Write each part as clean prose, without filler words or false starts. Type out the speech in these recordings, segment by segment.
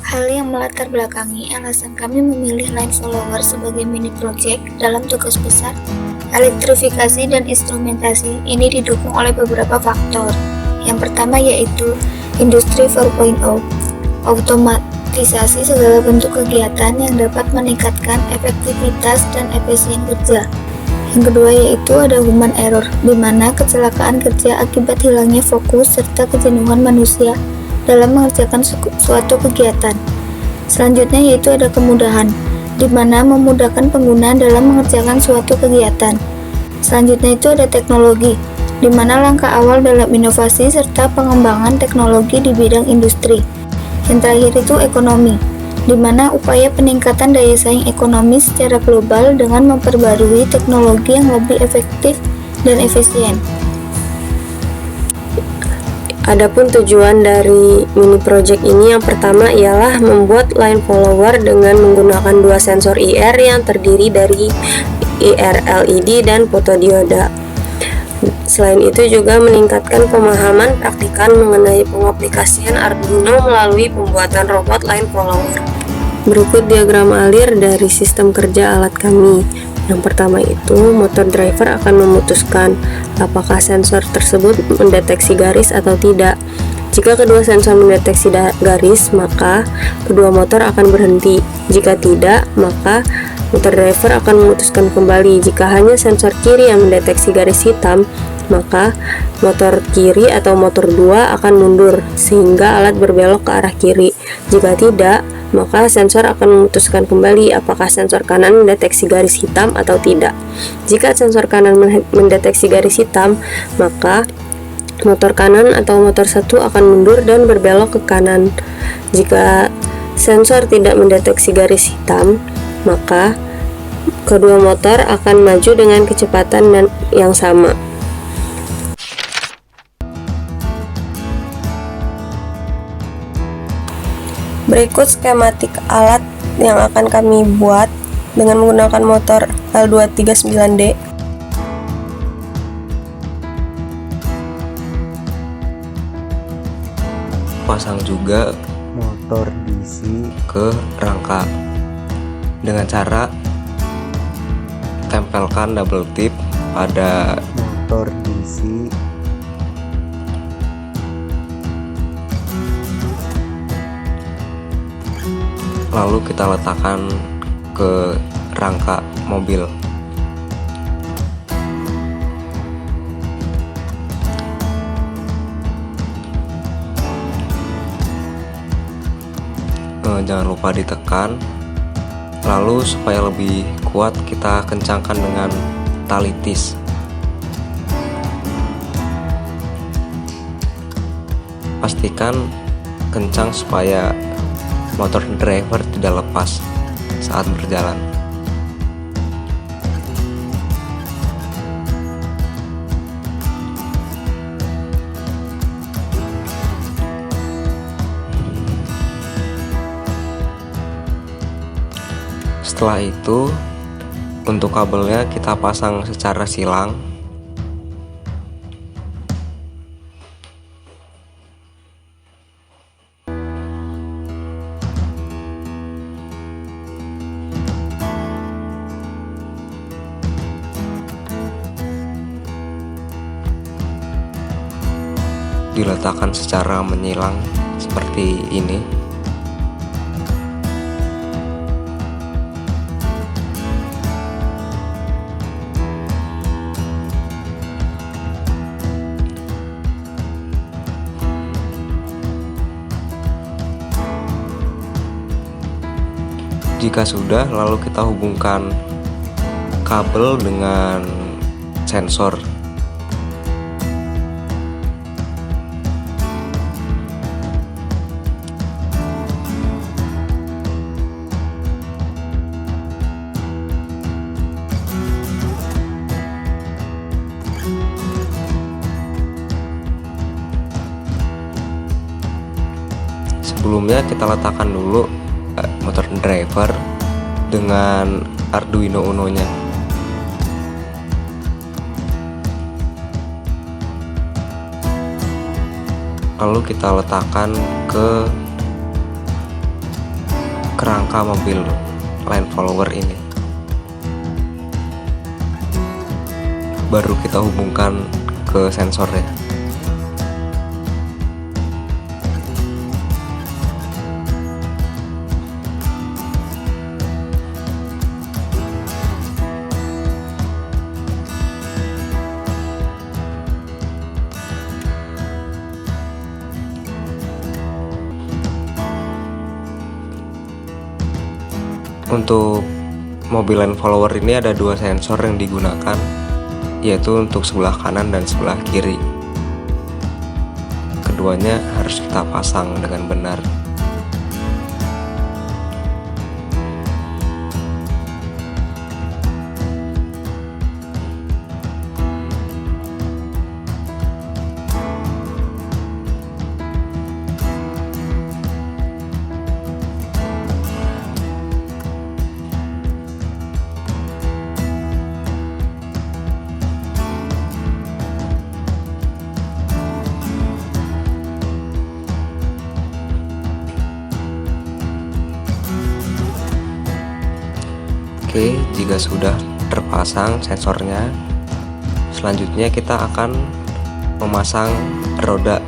Hal yang melatar belakangi alasan kami memilih line follower sebagai mini project dalam tugas besar elektrifikasi dan instrumentasi ini didukung oleh beberapa faktor. Yang pertama yaitu Industri 4.0, otomatisasi segala bentuk kegiatan yang dapat meningkatkan efektivitas dan efisien kerja. Yang kedua yaitu ada human error, di mana kecelakaan kerja akibat hilangnya fokus serta kejenuhan manusia dalam mengerjakan suatu kegiatan. Selanjutnya yaitu ada kemudahan, di mana memudahkan pengguna dalam mengerjakan suatu kegiatan. Selanjutnya itu ada teknologi, di mana langkah awal dalam inovasi serta pengembangan teknologi di bidang industri. Yang terakhir itu ekonomi, di mana upaya peningkatan daya saing ekonomi secara global dengan memperbarui teknologi yang lebih efektif dan efisien. Adapun tujuan dari mini project ini yang pertama ialah membuat line follower dengan menggunakan dua sensor IR yang terdiri dari IR LED dan fotodioda. Selain itu juga meningkatkan pemahaman praktikan mengenai pengaplikasian Arduino melalui pembuatan robot line follower. Berikut diagram alir dari sistem kerja alat kami. Yang pertama itu, motor driver akan memutuskan apakah sensor tersebut mendeteksi garis atau tidak. Jika kedua sensor mendeteksi garis, maka kedua motor akan berhenti. Jika tidak, maka motor driver akan memutuskan kembali. Jika hanya sensor kiri yang mendeteksi garis hitam, maka motor kiri atau motor 2 akan mundur sehingga alat berbelok ke arah kiri. Jika tidak, maka sensor akan memutuskan kembali apakah sensor kanan mendeteksi garis hitam atau tidak. Jika sensor kanan mendeteksi garis hitam, maka motor kanan atau motor 1 akan mundur dan berbelok ke kanan. Jika sensor tidak mendeteksi garis hitam, maka kedua motor akan maju dengan kecepatan yang sama. Berikut skematik alat yang akan kami buat dengan menggunakan motor L239D. Pasang juga motor DC ke rangka dengan cara tempelkan double tip pada motor DC lalu kita letakkan ke rangka mobil. Jangan lupa ditekan, lalu supaya lebih kuat kita kencangkan dengan tali tis. Pastikan kencang supaya motor driver tidak lepas saat berjalan. Setelah itu, untuk kabelnya kita pasang secara silang. Diletakkan secara menyilang seperti ini. Jika sudah, lalu kita hubungkan kabel dengan sensor. Sebelumnya kita letakkan dulu motor driver dengan Arduino Uno-nya. Lalu kita letakkan ke kerangka mobil line follower ini. Baru kita hubungkan ke sensornya. Untuk mobil line follower ini ada dua sensor yang digunakan, yaitu untuk sebelah kanan dan sebelah kiri. Keduanya harus kita pasang dengan benar. Oke, jika sudah terpasang sensornya, selanjutnya kita akan memasang roda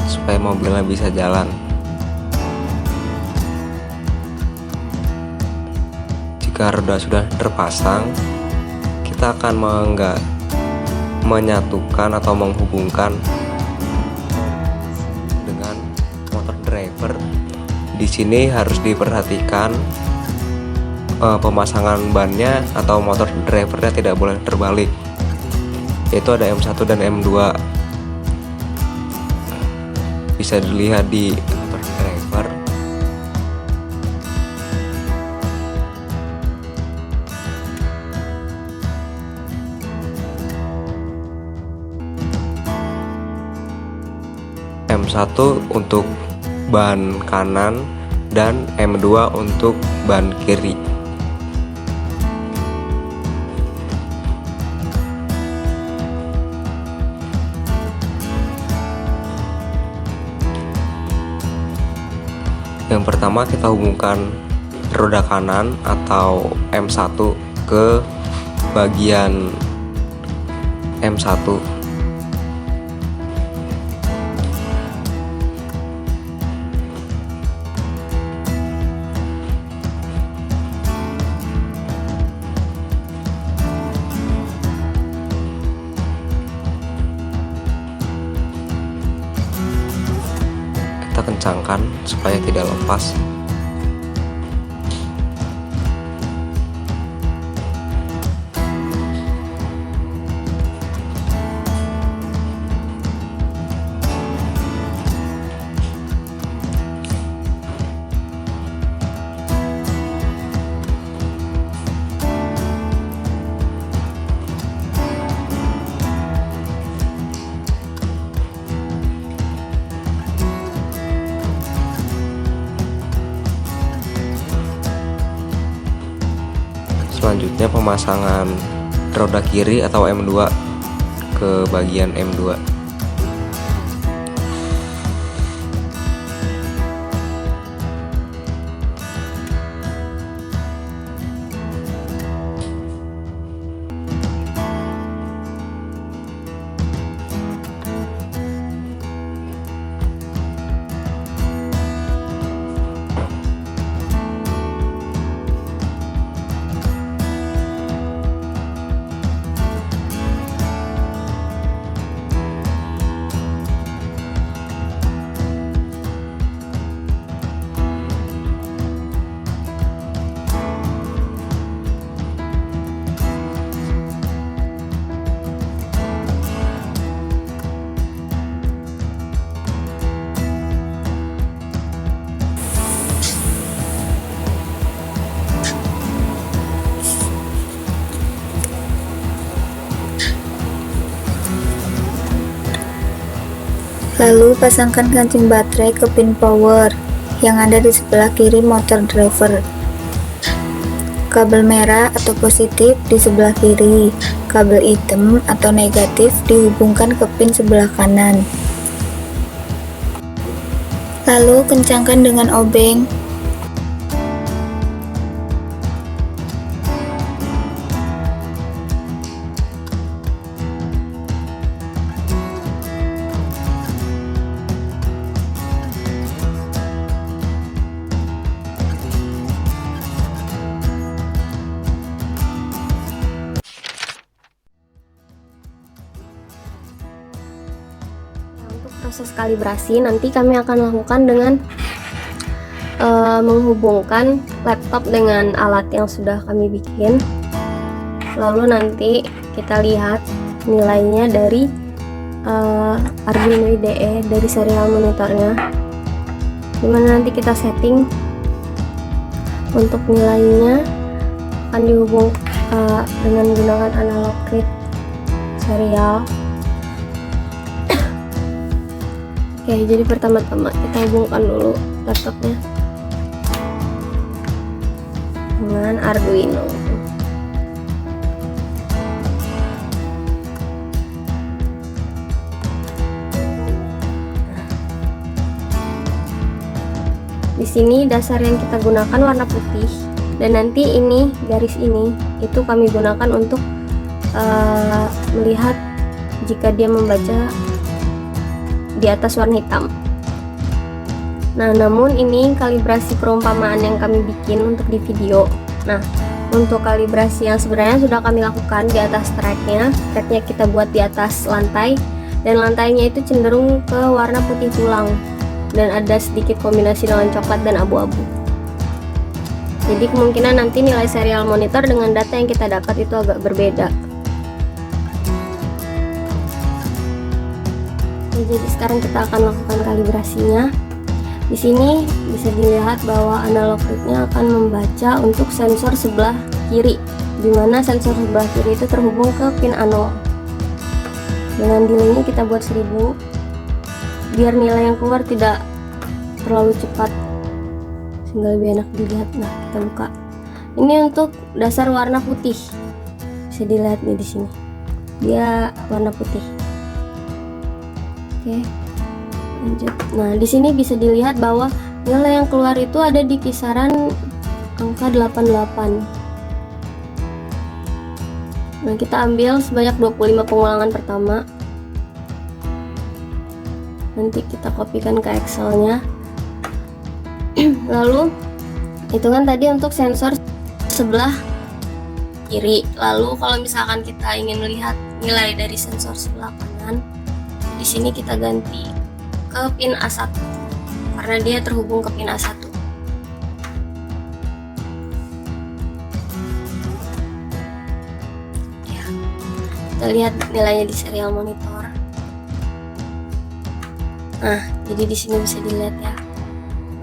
supaya mobilnya bisa jalan. Jika roda sudah terpasang, kita akan menyatukan atau menghubungkan dengan motor driver. Di sini harus diperhatikan pemasangan bannya atau motor drivernya tidak boleh terbalik, yaitu ada M1 dan M2. Bisa dilihat di motor driver. M1 untuk ban kanan dan M2 untuk ban kiri. Yang pertama kita hubungkan roda kanan atau M1 ke bagian M1. Kita kencangkan supaya tidak lepas. Selanjutnya pemasangan roda kiri atau M2 ke bagian M2. Lalu pasangkan kancing baterai ke pin power yang ada di sebelah kiri motor driver. Kabel merah atau positif di sebelah kiri, kabel hitam atau negatif dihubungkan ke pin sebelah kanan. Lalu kencangkan dengan obeng. Untuk proses kalibrasi nanti kami akan lakukan dengan menghubungkan laptop dengan alat yang sudah kami bikin. Lalu nanti kita lihat nilainya dari Arduino IDE dari serial monitornya, dimana nanti kita setting untuk nilainya akan dihubung dengan menggunakan analog read serial. Oke, jadi pertama-tama kita hubungkan dulu laptopnya dengan Arduino. Di sini dasar yang kita gunakan warna putih, dan nanti ini garis ini itu kami gunakan untuk melihat jika dia membaca di atas warna hitam. Nah, namun ini kalibrasi perumpamaan yang kami bikin untuk di video. Nah, untuk kalibrasi yang sebenarnya sudah kami lakukan di atas tracknya kita buat di atas lantai, dan lantainya itu cenderung ke warna putih tulang dan ada sedikit kombinasi dengan coklat dan abu-abu. Jadi kemungkinan nanti nilai serial monitor dengan data yang kita dapat itu agak berbeda. Jadi sekarang kita akan lakukan kalibrasinya. Di sini bisa dilihat bahwa analog read-nya akan membaca untuk sensor sebelah kiri, di mana sensor sebelah kiri itu terhubung ke pin A0. Dengan delay-nya kita buat 1000, biar nilai yang keluar tidak terlalu cepat sehingga lebih enak dilihat. Nah, kita buka. Ini untuk dasar warna putih. Bisa dilihat nih di sini. Dia warna putih. Oke, lanjut. Nah, di sini bisa dilihat bahwa nilai yang keluar itu ada di kisaran angka 88. Nah, kita ambil sebanyak 25 pengulangan pertama. Nanti kita kopikan ke Excel-nya. Lalu hitungan tadi untuk sensor sebelah kiri. Lalu kalau misalkan kita ingin melihat nilai dari sensor sebelah kanan, di sini kita ganti ke pin A1 karena dia terhubung ke pin A1. Ya, kita lihat nilainya di serial monitor. Nah, jadi di sini bisa dilihat ya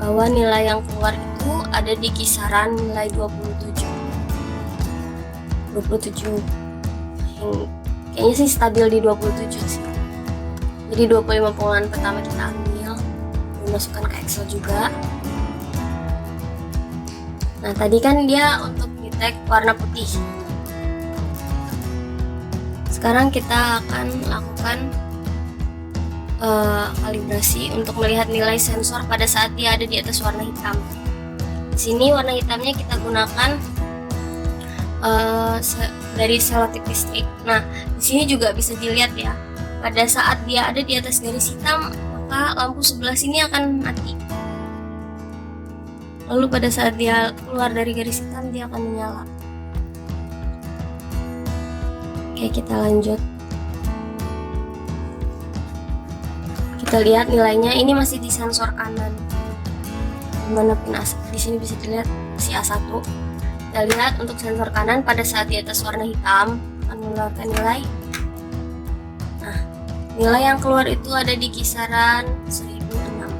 bahwa nilai yang keluar itu ada di kisaran nilai 27. Kayaknya sih stabil di 27 sih. Jadi 25 pengulangan pertama kita ambil, masukkan ke Excel juga. Nah, tadi kan dia untuk detect warna putih. Sekarang kita akan lakukan kalibrasi untuk melihat nilai sensor pada saat dia ada di atas warna hitam. Di sini warna hitamnya kita gunakan dari selotip listrik. Nah, di sini juga bisa dilihat ya, pada saat dia ada di atas garis hitam, maka lampu sebelah sini akan mati. Lalu pada saat dia keluar dari garis hitam, dia akan menyala. Oke, kita lanjut. Kita lihat nilainya, ini masih di sensor kanan. Dimana pin A1, di sini bisa dilihat masih A1. Kita lihat untuk sensor kanan pada saat di atas warna hitam akan mengeluarkan nilai. Nah, nilai yang keluar itu ada di kisaran 1006.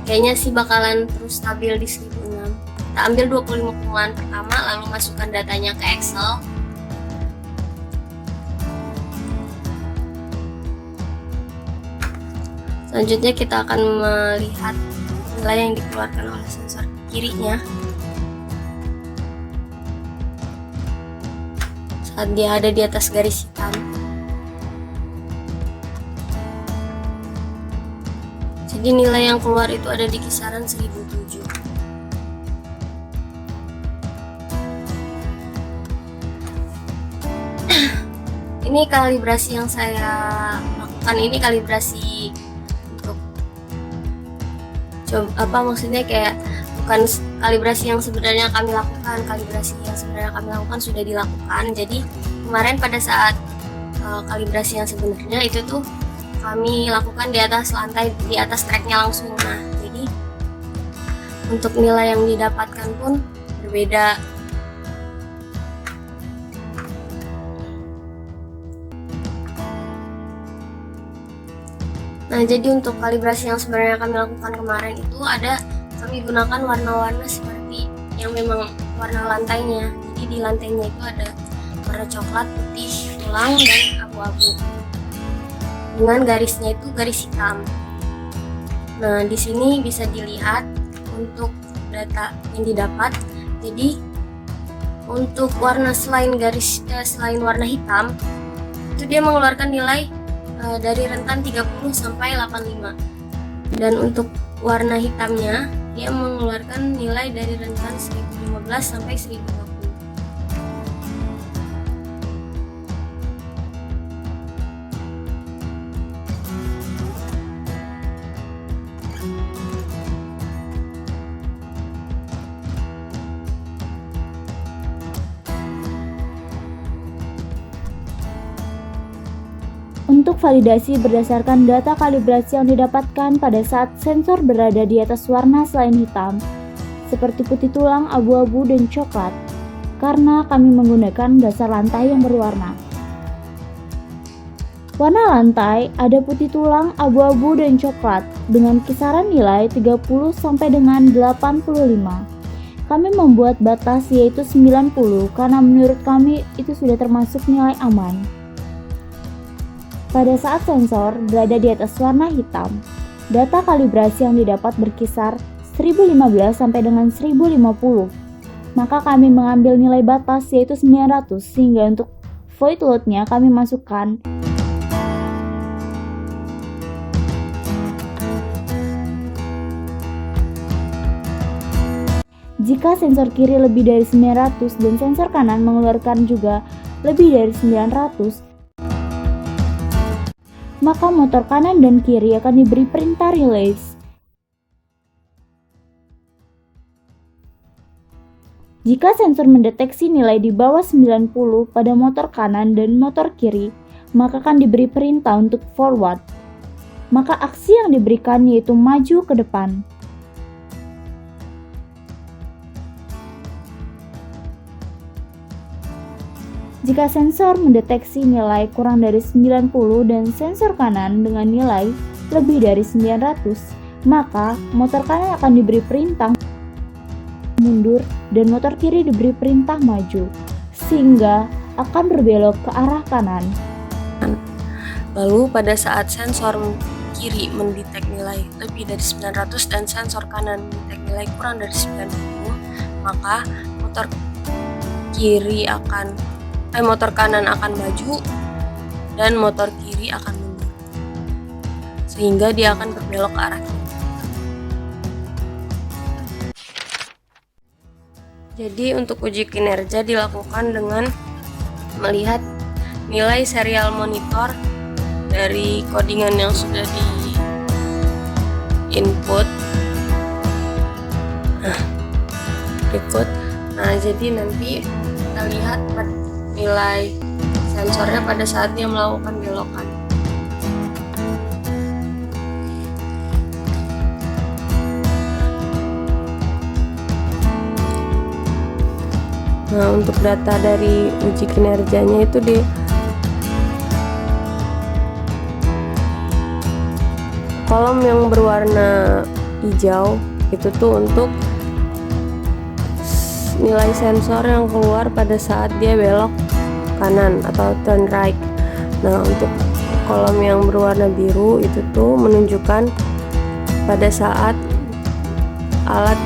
Kayaknya sih bakalan terus stabil di 1006. Kita ambil 25 pengulangan pertama, lalu masukkan datanya ke Excel. Selanjutnya kita akan melihat nilai yang dikeluarkan oleh sensor kirinya saat dia ada di atas garis hitam. Jadi nilai yang keluar itu ada di kisaran 1007. Ini kalibrasi yang saya lakukan, ini kalibrasi untuk maksudnya kayak bukan kalibrasi yang sebenarnya kami lakukan. Kalibrasi yang sebenarnya kami lakukan sudah dilakukan. Jadi kemarin pada saat kalibrasi yang sebenarnya itu tuh kami lakukan di atas lantai, di atas tracknya langsung. Nah, jadi untuk nilai yang didapatkan pun berbeda. Nah, jadi untuk kalibrasi yang sebenarnya kami lakukan kemarin itu kami gunakan warna-warna seperti yang memang warna lantainya. Jadi di lantainya itu ada warna coklat, putih, tulang, dan abu-abu. Dengan garisnya itu garis hitam. Nah, di sini bisa dilihat untuk data yang didapat. Jadi untuk warna selain warna hitam itu dia mengeluarkan nilai dari rentan 30 sampai 85. Dan untuk warna hitamnya dia mengeluarkan nilai dari rentan 1015 sampai 1020. Untuk validasi berdasarkan data kalibrasi yang didapatkan pada saat sensor berada di atas warna selain hitam, seperti putih tulang, abu-abu, dan coklat, karena kami menggunakan dasar lantai yang berwarna. Warna lantai ada putih tulang, abu-abu, dan coklat dengan kisaran nilai 30 sampai dengan 85. Kami membuat batas yaitu 90 karena menurut kami itu sudah termasuk nilai aman. Pada saat sensor berada di atas warna hitam, data kalibrasi yang didapat berkisar 1015 sampai dengan 1050. Maka kami mengambil nilai batas yaitu 900 sehingga untuk void load-nya kami masukkan jika sensor kiri lebih dari 900 dan sensor kanan mengeluarkan juga lebih dari 900, maka motor kanan dan kiri akan diberi perintah release. Jika sensor mendeteksi nilai di bawah 90 pada motor kanan dan motor kiri, maka akan diberi perintah untuk forward. Maka aksi yang diberikan yaitu maju ke depan. Jika sensor mendeteksi nilai kurang dari 90 dan sensor kanan dengan nilai lebih dari 900, maka motor kanan akan diberi perintah mundur dan motor kiri diberi perintah maju, sehingga akan berbelok ke arah kanan. Lalu pada saat sensor kiri mendetek nilai lebih dari 900 dan sensor kanan mendetek nilai kurang dari 90, maka motor kanan akan maju dan motor kiri akan mundur, sehingga dia akan berbelok ke arah kiri. Jadi untuk uji kinerja dilakukan dengan melihat nilai serial monitor dari codingan yang sudah di input. Nah, jadi nanti kita lihat nilai sensornya pada saat dia melakukan belokan. Nah, untuk data dari uji kinerjanya itu di kolom yang berwarna hijau itu tuh untuk nilai sensor yang keluar pada saat dia belok kanan atau turn right. Nah, untuk kolom yang berwarna biru itu tuh menunjukkan pada saat alat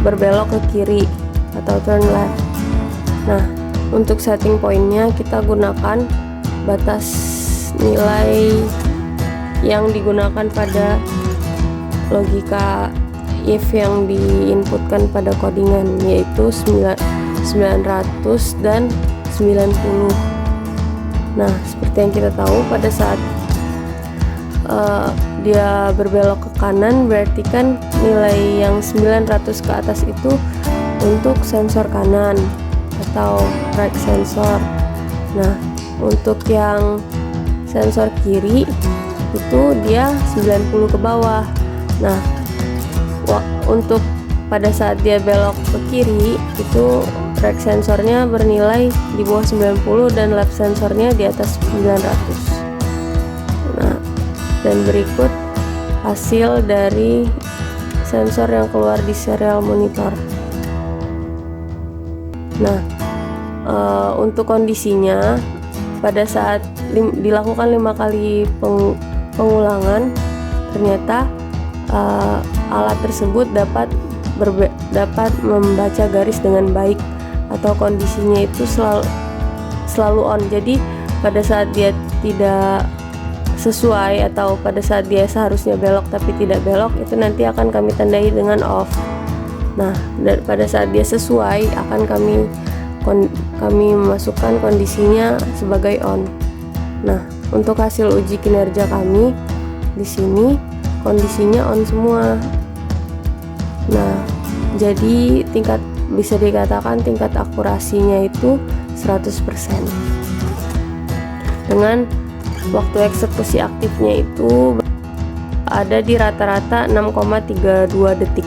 berbelok ke kiri atau turn left. Nah, untuk setting pointnya kita gunakan batas nilai yang digunakan pada logika if yang diinputkan pada codingan, yaitu 900 dan 90. Nah, seperti yang kita tahu, pada saat dia berbelok ke kanan, berarti kan nilai yang 900 ke atas itu untuk sensor kanan atau right sensor. Nah, untuk yang sensor kiri itu dia 90 ke bawah. Nah, untuk pada saat dia belok ke kiri itu right sensornya bernilai di bawah 90 dan left sensornya di atas 900. Nah, dan berikut hasil dari sensor yang keluar di serial monitor. Nah, untuk kondisinya pada saat dilakukan 5 kali pengulangan, ternyata alat tersebut dapat membaca garis dengan baik, atau kondisinya itu selalu on. Jadi pada saat dia tidak sesuai atau pada saat dia seharusnya belok tapi tidak belok, itu nanti akan kami tandai dengan off. Nah, dan pada saat dia sesuai akan kami memasukkan kondisinya sebagai on. Nah, untuk hasil uji kinerja kami di sini kondisinya on semua. Nah, jadi bisa dikatakan tingkat akurasinya itu 100%. Dengan waktu eksekusi aktifnya itu ada di rata-rata 6,32 detik.